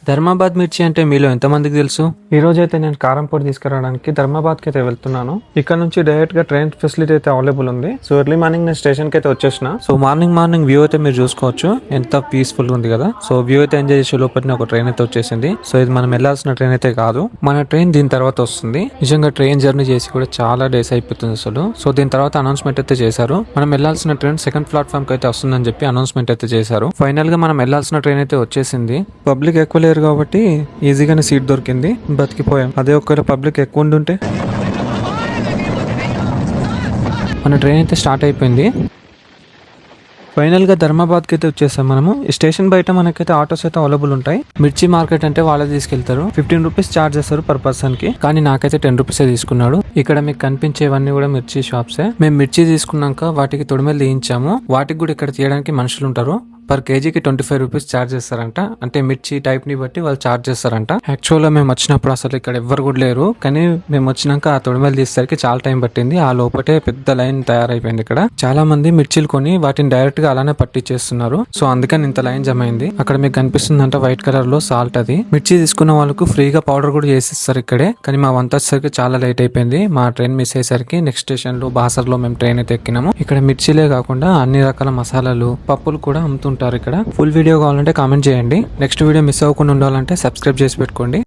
ధర్మాబాద్ మిర్చి అంటే మీలో ఎంతమందికి తెలుసు? ఈ రోజు అయితే నేను కారం పొడి తీసుకురావడానికి ధర్మాబాద్కి అయితే వెళ్తున్నాను. ఇక్కడ నుంచి డైరెక్ట్ గా ట్రైన్ ఫెసిలిటీ అయితే అవైలబుల్ ఉంది. సో ఎర్లీ మార్నింగ్ నేను స్టేషన్ కి అయితే వచ్చేసిన. సో మార్నింగ్ వ్యూ అయితే మీరు చూసుకోవచ్చు, ఎంత పీస్ఫుల్ గా ఉంది కదా. సో వ్యూ అయితే ఎంజాయ్ చేసే లోపల ఒక ట్రైన్ అయితే వచ్చేసింది. సో ఇది మనం వెళ్లాల్సిన ట్రైన్ అయితే కాదు, మన ట్రైన్ దీని తర్వాత వస్తుంది. నిజంగా ట్రైన్ జర్నీ చేసి కూడా చాలా డేస్ అయిపోతుంది అసలు. సో దీని తర్వాత అనౌన్స్మెంట్ అయితే చేశారు, మనం వెళ్లాల్సిన ట్రైన్ సెకండ్ ప్లాట్ఫామ్ కి అయితే వస్తుందని చెప్పి అనౌన్స్మెంట్ అయితే చేశారు. ఫైనల్ గా మనం వెళ్లాల్సిన ట్రైన్ అయితే వచ్చేసింది. పబ్లిక్ ఎక్కువ లేరు కాబట్టి ఈజీగానే సీట్ దొరికింది, బతికిపోయాం. అదే ఒకవేళ పబ్లిక్ ఎక్కువ ఉండుంటే. మన ట్రైన్ అయితే స్టార్ట్ అయిపోయింది. ఫైనల్ గా ధర్మాబాద్కి అయితే వచ్చేసాం మనము. స్టేషన్ బయట మనకైతే ఆటోస్ అయితే అవైలబుల్ ఉంటాయి. మిర్చి మార్కెట్ అంటే వాళ్ళే తీసుకెళ్తారు. 15 రూపీస్ చార్జ్ చేస్తారు పర్ పర్సన్ కి, కానీ నాకైతే 10 రూపీసే తీసుకున్నాడు. ఇక్కడ మీకు కనిపించేవన్నీ కూడా మిర్చి షాప్సే. మేము మిర్చి తీసుకున్నాక వాటికి తొడిమెలు తీయించాము. వాటికి కూడా ఇక్కడ తీయడానికి మనుషులు ఉంటారు. పర్ కేజీకి 25 రూపీస్ చార్జ్ చేస్తారంట. అంటే మిర్చి టైప్ ని బట్టి వాళ్ళు చార్జ్ చేస్తారంట. యాక్చువల్గా మేము వచ్చినప్పుడు అసలు ఇక్కడ ఎవ్వరు కూడా లేరు, కానీ మేము వచ్చినాక ఆ తొడిమెలు తీసేసరికి చాలా టైం పట్టింది. ఆ లోపటే పెద్ద లైన్ తయారైపోయింది. ఇక్కడ చాలా మంది మిర్చిలు కొని వాటిని డైరెక్ట్ గా అలానే పట్టించేస్తున్నారు. సో అందుకని ఇంత లైన్ జమ అయింది. అక్కడ మీకు కనిపిస్తుందంట వైట్ కలర్ లో సాల్ట్. అది మిర్చి తీసుకున్న వాళ్ళకు ఫ్రీగా పౌడర్ కూడా చేసిస్తారు ఇక్కడే. కానీ మా వంత వచ్చేసరికి చాలా లేట్ అయిపోయింది. మా ట్రైన్ మిస్ అయ్యేసరికి నెక్స్ట్ స్టేషన్ లో బాసర్ లో మేము ట్రైన్ అయితే ఎక్కినాము. ఇక్కడ మిర్చిలే కాకుండా అన్ని రకాల మసాలాలు, పప్పులు కూడా అమ్ముతుంటారు ఇక్కడ. ఫుల్ వీడియో కావాలంటే కామెంట్ చేయండి. నెక్స్ట్ వీడియో మిస్ అవ్వకుండా ఉండాలంటే సబ్స్క్రైబ్ చేసి పెట్టుకోండి.